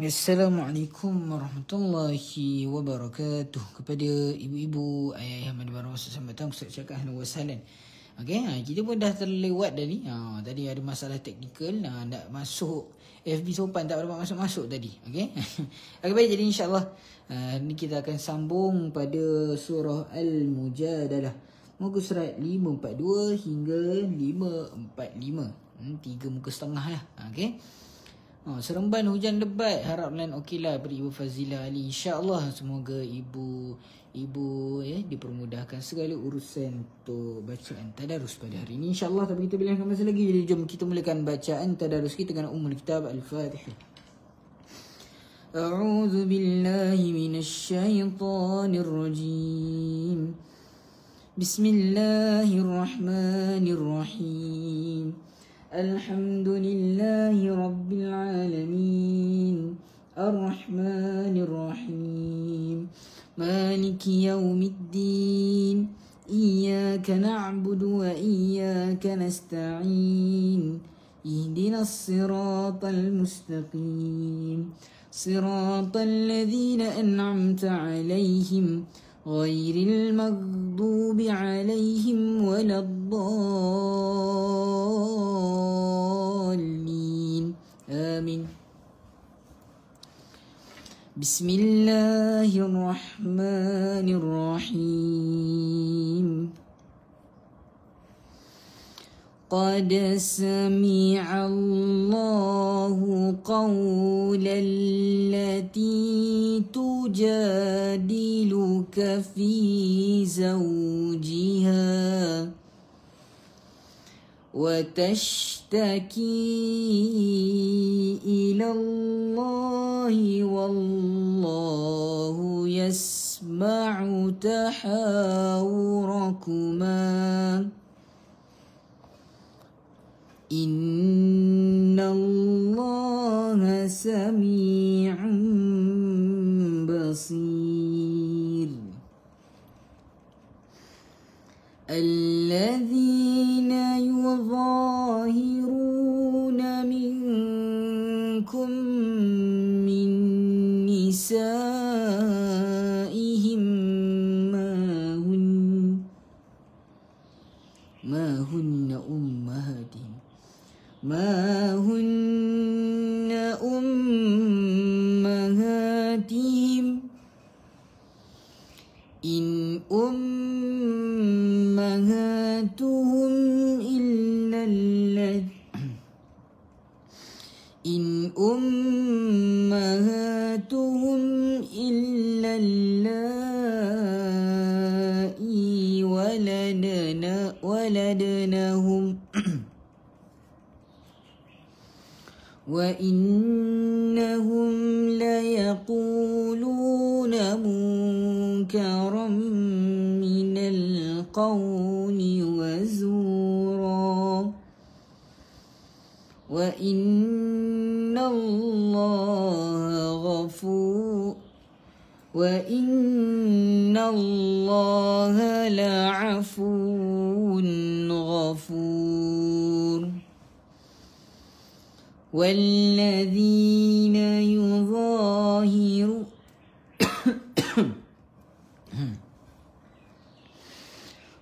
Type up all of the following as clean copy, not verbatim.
Assalamualaikum warahmatullahi wabarakatuh. Kepada ibu-ibu, ayah-ayah mana baru masuk sampai datang, saya ucapkan ahlan wa sahlan. Okey, kita pun dah terlewat tadi. Tadi ada masalah teknikal, nak masuk FB Sopan tak dapat masuk tadi. Okey. Okey, baik, jadi insya-Allah ni kita akan sambung pada surah Al-Mujadalah. Muka surat 542 hingga 545. 3 muka setengah lah. Okey. Seremban hujan lebat, harap lain okeylah beri Ibu Fazilah Ali. InsyaAllah semoga ibu dipermudahkan segala urusan untuk bacaan tadarus pada hari ini, InsyaAllah. Tapi kita bilangkan masa lagi, jadi jom kita mulakan bacaan tadarus kita dengan Ummul Kitab Al-Fatihah. A'udzu billahi minasyaitonir rajim. Bismillahirrahmanirrahim. Alhamdulillahi Rabbil Alamin. Ar-Rahmanir Rahim. Maliki Yawmiddin. Iyyaka na'budu wa iyyaka nasta'in. Ihdinas siratal mustaqim. Siratal ladzina an'amta 'alaihim ghairil maghdubi 'alaihim waladdallin. Amin. Bismillahirrahmanirrahim. قد سمع الله قول التي تجادلك في زوجها وتشتكي إلى الله والله يسمع تحاوركما إن الله سميع بصير. الذين يظاهرون منكم من نسائهم ما هن أمهاتهم إن أمهاتهم إلا اللائي ولدنهم وإنهم ليقولون منكرا من القول وزورا وإن الله لعفو غفور.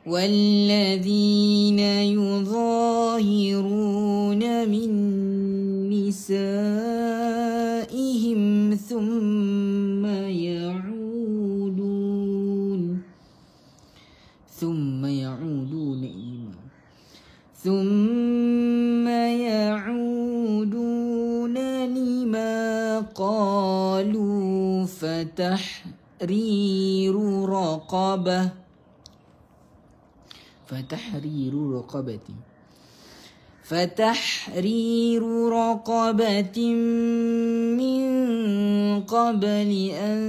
والذين يظاهرون من نسائهم ثم يعودون لما قالوا فتحرير رقبة من قبل أن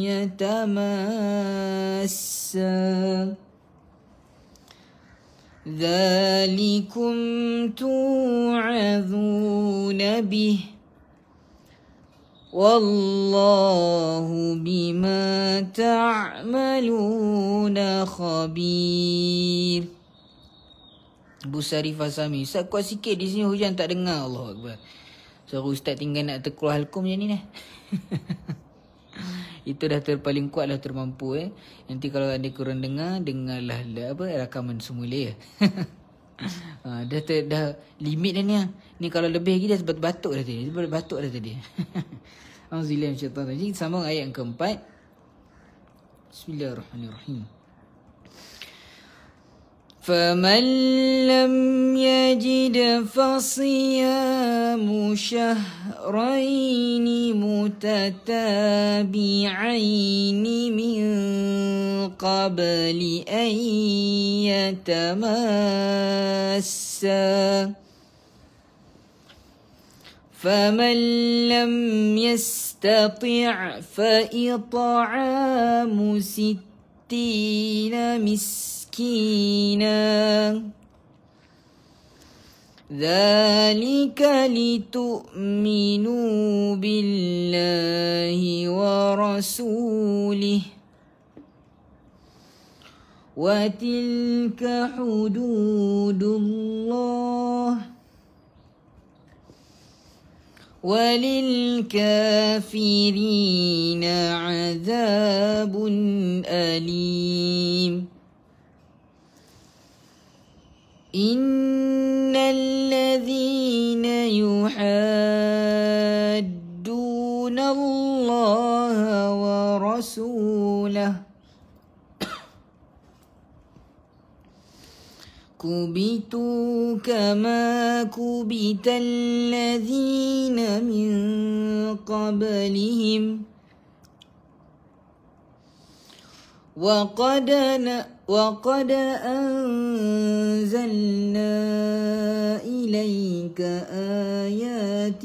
يتماسا ذلكم توعظون به والله بما تعملون خبير. Bu Sarifah Sami, Ustaz kuat sikit di sini hujan tak dengar. Allahu Akbar. So ustaz tinggal nak terkeluar halkum macam ni dah. Itu dah paling kuat lah, termampu Nanti kalau ada korang dengarlah rakaman semula dah limit dah ni. Ni kalau lebih lagi dah sebab batuk dah tadi. Auzubillahi minasyaitanir rajim. Sambung ayat yang keempat. Bismillahirrahmanirrahim. فَمَنْ لَمْ يَجِدْ فَصِيَامُ شَهْرَيْنِ مُتَتَابِعَيْنِ مِنْ قَبْلِ أَنْ يَتَمَاسَّا فَمَنْ لَمْ يَسْتَطِعْ فَإِطْعَامُ 60 مسكينا ذلك لتؤمنوا بالله ورسوله وتلك حدود الله وللكافرين عذاب أليم إن الذين يحادون الله ورسوله كبتوا كما كبت الذين من قبلهم وقد أنزلنا إليك آيات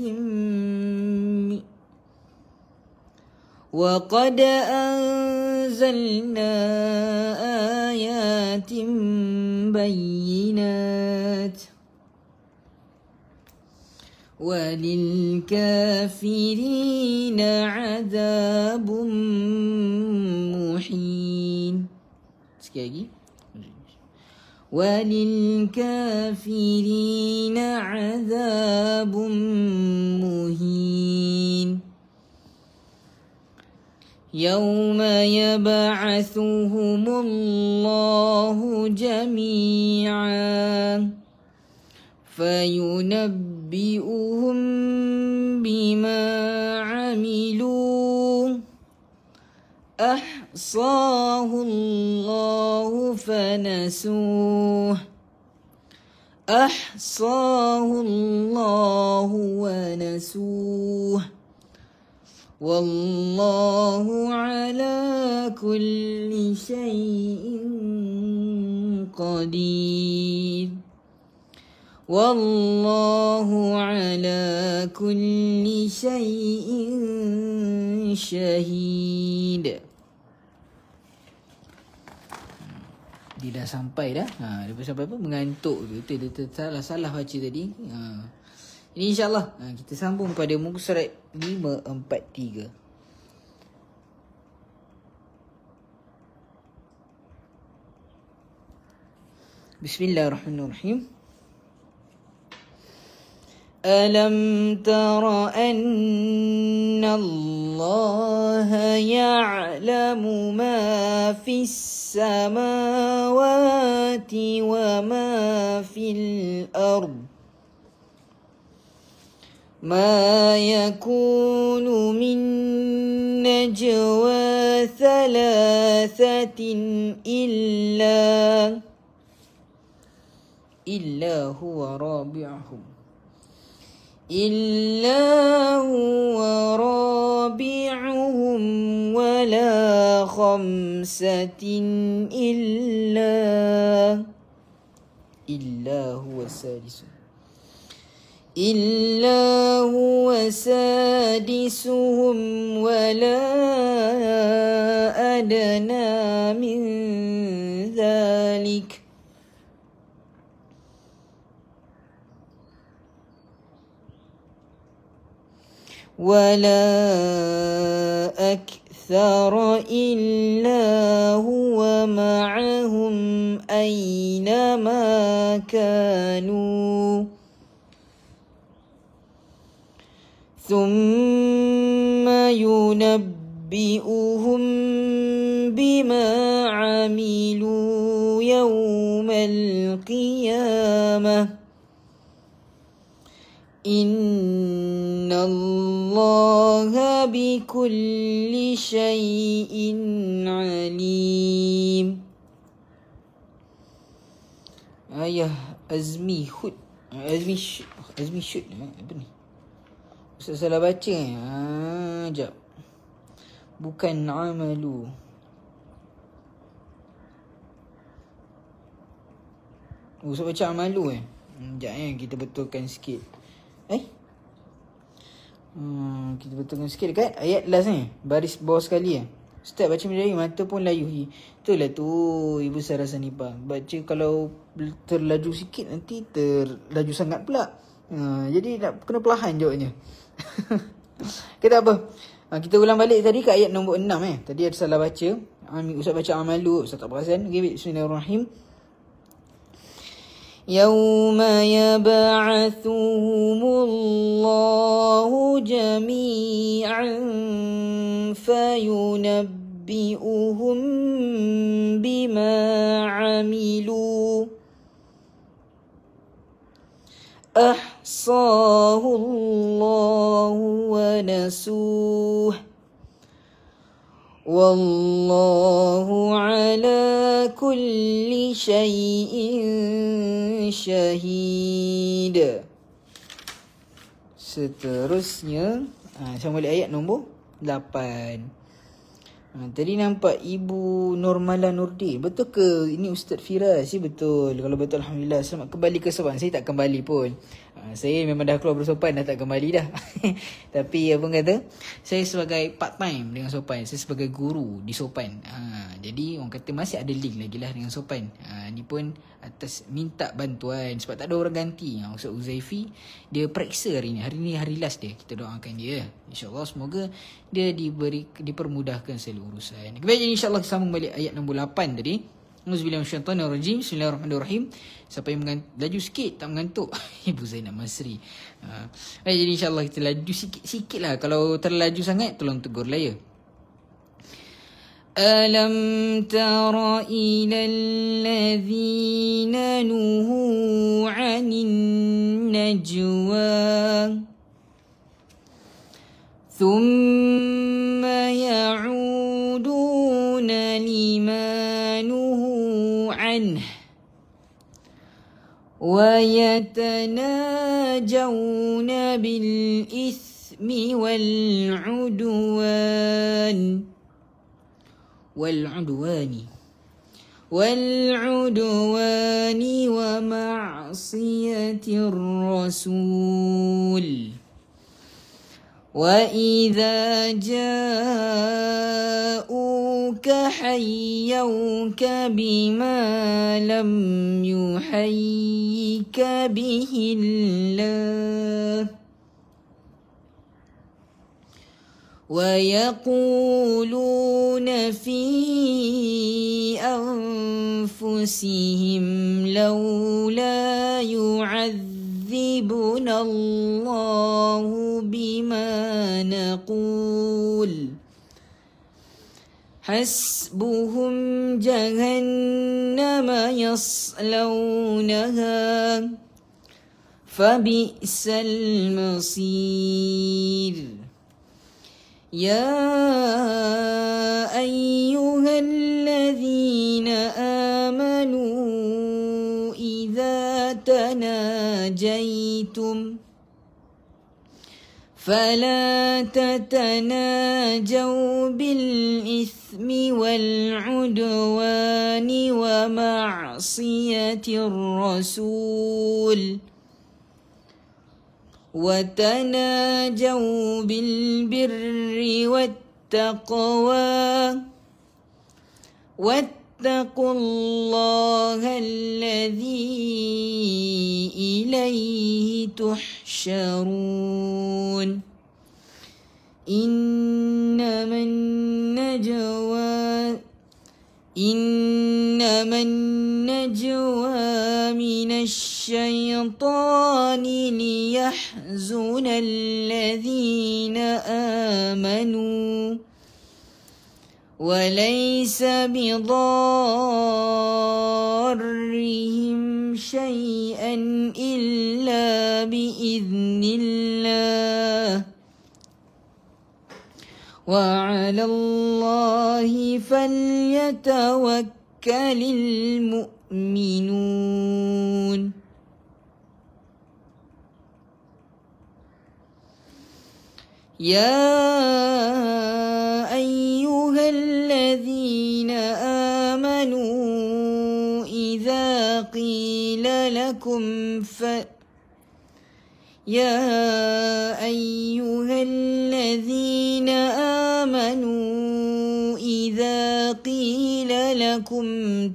بينات وللكافرين عذاب محين. Sekali lagi. وللكافرين عذاب مهين يوم يبعثهم الله جميعا فينبئهم بما عملوا أحصاه الله ونسوه والله على كل شيء قدير والله على كل شيء شهيد. Dia dah sampai dah. Dia sampai apa? Mengantuk tu. Dia salah baca tadi. Ini insyaAllah kita sambung pada muka surat 543. Bismillahirrahmanirrahim. Alam tara anna Allah ya'lamu ma fis samawati wa ma fil ard ما يكون من نجوى ثلاثة إلا هو رابعهم ولا خمسة إلا هو سادسهم ولا أدنى من ذلك ولا أكثر إلا هو معهم أينما كانوا ثم ينبئهم بما عملوا يوم القيامة إن الله بكل شيء عليم. Ayah Azmi Hud, Azmi Shud apa ni? Ustaz salah baca jap. Bukan amalu. Ustaz baca amalu Sekejap kita betulkan sikit. Kita betulkan sikit dekat ayat last baris bawah sekali Ustaz baca Melayu mata pun layu. Itulah tu Ibu Sarah Sanipah. Baca kalau terlaju sikit nanti terlaju sangat pula. Jadi nak kena perlahan jawabnya. Kita apa? Kita ulang balik tadi ke ayat nombor 6 Tadi ada salah baca. Ustaz baca amalu, Ustaz tak perasan. Okay, bismillahirrahmanirrahim. يوم يبعثهم الله جميعا فينبئهم بما عملوا أحصاه الله ونسوه والله على كل شيء syahid. Seterusnya sama balik ayat nombor 8. Tadi nampak Ibu Nurmala Nurdin. Betul ke ini Ustaz Firas? Betul. Kalau betul alhamdulillah. Selamat kembali ke sopan. Saya tak kembali pun. Saya memang dah keluar bersopan, dah tak kembali dah. Tapi apa kata, saya sebagai part time dengan sopan. Saya sebagai guru di sopan. Jadi orang kata masih ada link lagi lah dengan sopan. Ni pun atas minta bantuan sebab tak ada orang ganti. Ustaz Uzaifi dia periksa hari ni. Hari ni hari last dia. Kita doakan dia. InsyaAllah semoga dia dipermudahkan seluruh urusan. Baik, insyaAllah kita sambung balik ayat nombor 8 tadi. Auzubillahiminasyaitanirrajim. Bismillahirrahmanirrahim. Siapa yang laju sikit tak mengantuk? Ibu Zainab Masri. Jadi insyaAllah kita laju sikit lah. Kalau terlaju sangat tolong tegur lah ya. Alam tara ilal ladhina nuhu anin najwa thumma ya'uduna lima nuhu anhu wa yatanajawna bil ithmi wal udwan والعدوان ومعصية الرسول وإذا جاءوك حيوك بما لم يحيك به الله ويقولون في أنفسهم لولا يعذبنا الله بما نقول حسبهم جهنم يصلونها فبئس المصير يا أيها الذين آمنوا إذا تناجيتم فلا تتناجوا بالإثم والعدوان ومعصية الرسول وتناجوا بالبر والتقوى واتقوا الله الذي إليه تحشرون إنما إنما النجوى من الشيطان ليحزن الذين آمنوا وليس بضارهم شيئا إلا بإذن الله وعلى الله فليتوكل المؤمنون. يا أيها الذين آمنوا إذا قيل لكم يا أيها الذين آمنوا إذا قيل لكم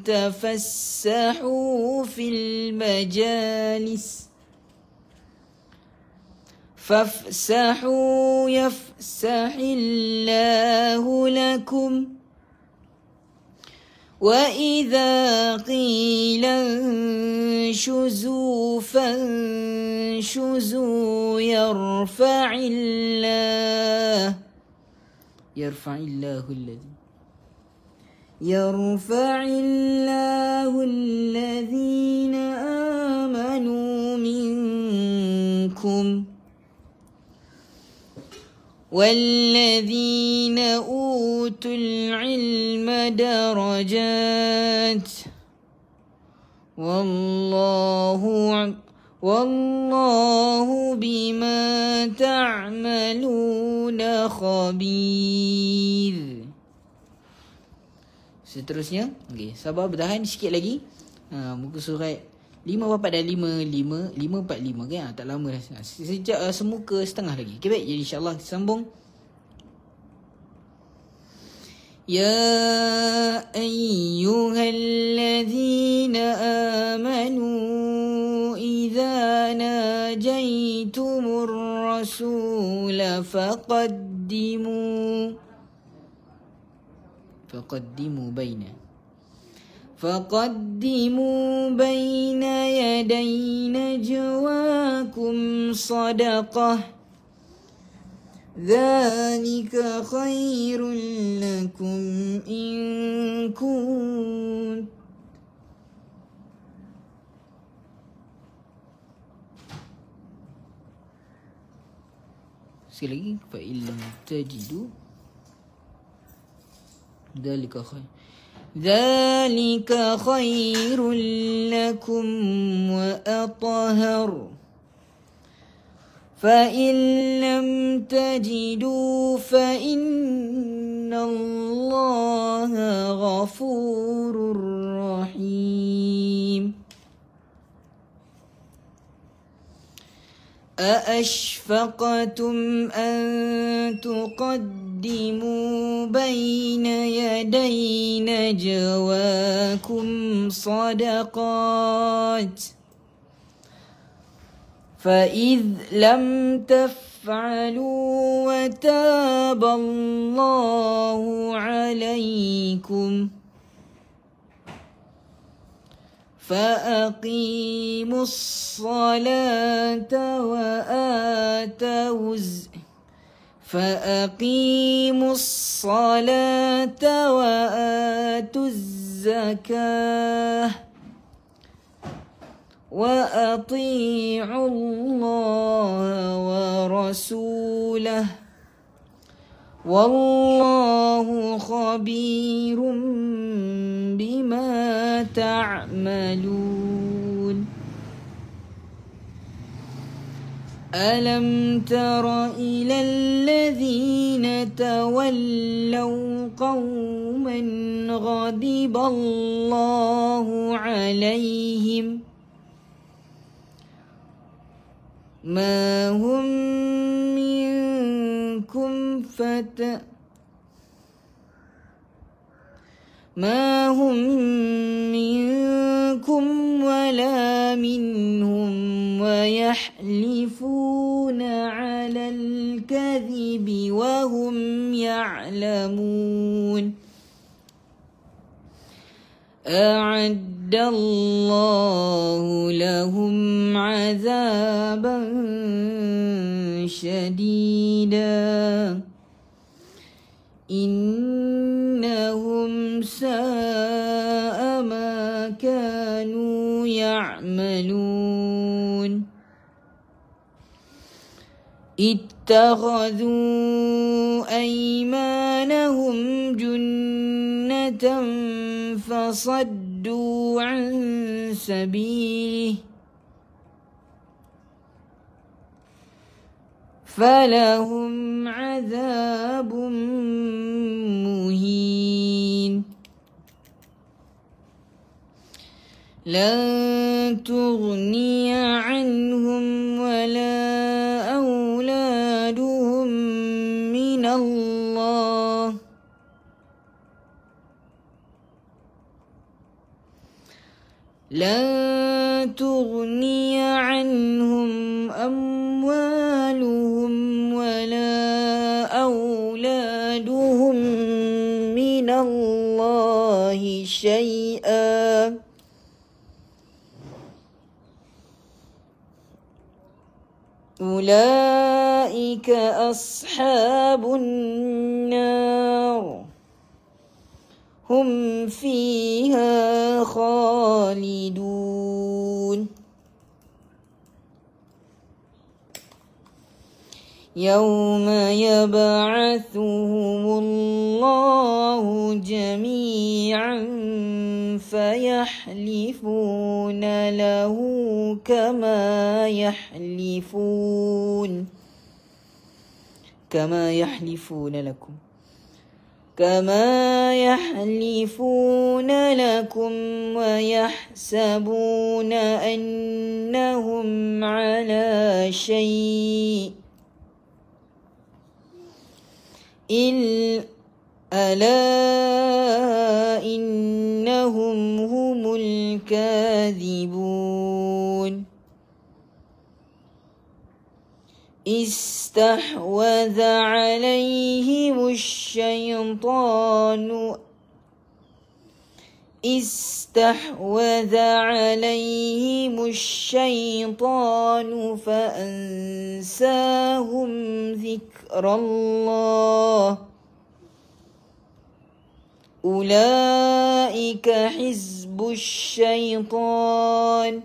تفسحوا في المجالس فافسحوا يفسح الله لكم وإذا قيل انشزوا فانشزوا يرفع الله الذين آمنوا منكم والذين أوتوا العلم درجات والله بما تعملون خبير. Seterusnya, okey, sabar bertahan sikit lagi. Muka surat 545 545 kan, tak lama dah. Sejak semuka setengah lagi. Okey, baik, jadi insya-Allah sambung. يا أيها الذين آمنوا إذا ناجيتم الرسول فقدموا بين يدي نجواكم صدقة ذلك خير لكم إن كنتم sekali lagi فإن لم تجدوا ذلك خير لكم وأطهر فإن لم تجدوا فإن الله غفور رحيم. أأشفقتم أن تقدموا بين يدي نجواكم صدقات فإذ لم تفعلوا وتاب الله عليكم فأقيموا الصلاة وآتوا الزكاة وأطيعوا الله ورسوله والله خبير بما تعملون. ألم تر إلى الذين تولوا قوما غضب الله عليهم ما هم منكم ولا منهم ويحلفون على الكذب وهم يعلمون. أعد الله لهم عذابا شديدا إنهم ساء ما كانوا يعملون اتخذوا أيمانهم جنة فصدوا عن سبيله فلهم عذاب مهين لن تغني عنهم ولا أولادهم من الله لن تغني عنهم أموالهم ولا أولادهم من الله شيئا أولئك أصحاب النار هم فيها خالدون يوم يبعثهم الله جميعا فيحلفون له كما يحلفون لكم ويحسبون أنهم على شيء ألا إنهم هم الكاذبون استحوذ عليهم الشيطان فأنساهم ذكر الله أولئك حزب الشيطان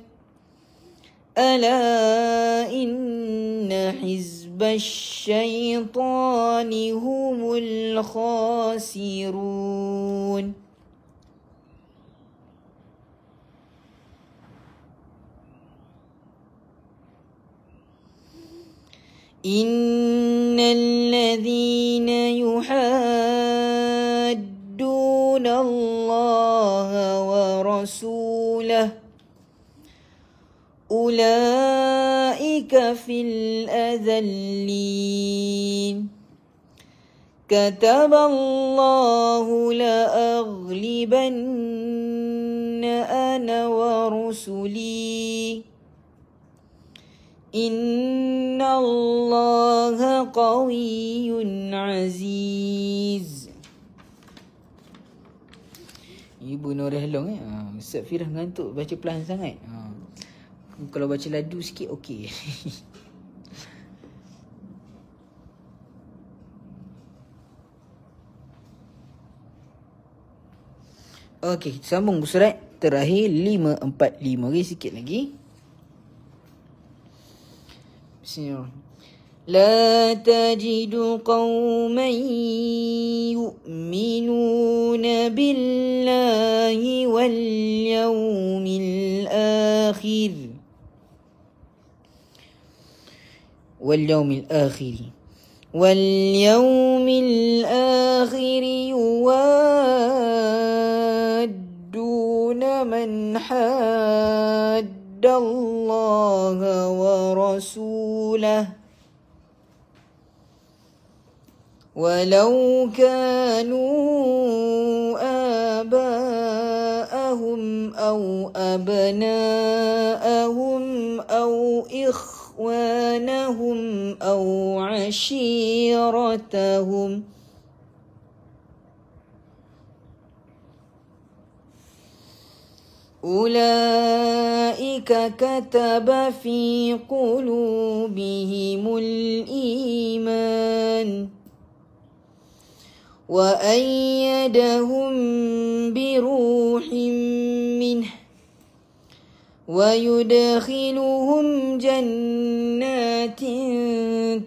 ألا إن حزب الشيطان هم الخاسرون إن الذين يحادون الله ورسوله أولئك في الأذلين كتب الله لأغلبن أنا ورسلي إن الله قوي عزيز. Ibu Nurah Long Ustaz Firah ngantuk baca perlahan sangat. Kalau baca ladu sikit okey. Okey, sambung surat terakhir 545. Okey, sikit lagi. Bismillahirrahmanirrahim. لا تجد قوما يؤمنون بالله واليوم الآخر يوادون من حاد الله ورسوله ولو كانوا آباءهم أو أبناءهم أو إخوانهم أو عشيرتهم أولئك كتب في قلوبهم الإيمان وأيدهم بروح منه ويدخلهم جنات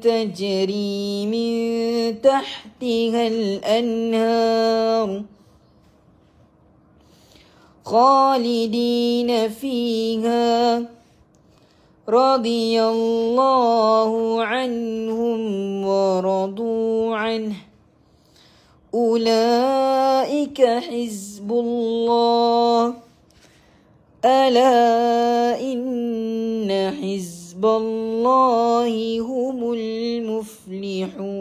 تجري من تحتها الأنهار خالدين فيها رضي الله عنهم ورضوا عنه أولئك حزب الله ألا إن حزب الله هم المفلحون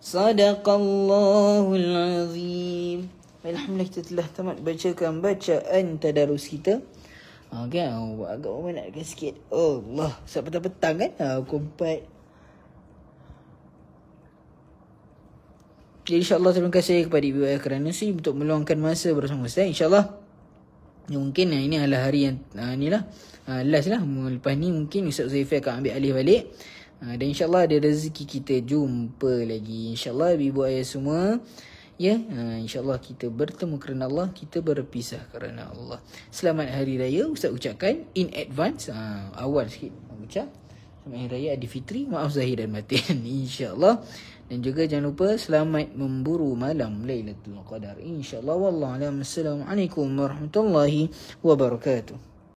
صدق الله العظيم. Alhamdulillah, kita telah tamat bacakan bacaan tadarus kita. Kan agak memenatkan sikit. Allah, saat petang-petang kan. Kompat. Jadi insyaAllah terima kasih kepada ibu ayah kerana untuk meluangkan masa bersama Ustaz. InsyaAllah mungkin ini adalah hari yang last lah. Lepas ni mungkin Ustaz Zulkifli akan ambil alih balik. Dan insyaAllah ada rezeki kita jumpa lagi. InsyaAllah ibu ayah semua. Ya, insyaAllah kita bertemu kerana Allah, kita berpisah kerana Allah. Selamat Hari Raya Ustaz ucapkan in advance, awal sikit ucap. Selamat Hari Raya Aidilfitri, maaf zahir dan batin insyaAllah. Dan juga jangan lupa selamat memburu malam Lailatul Qadar insyaAllah. Wallahualam. Assalamualaikum warahmatullahi wabarakatuh.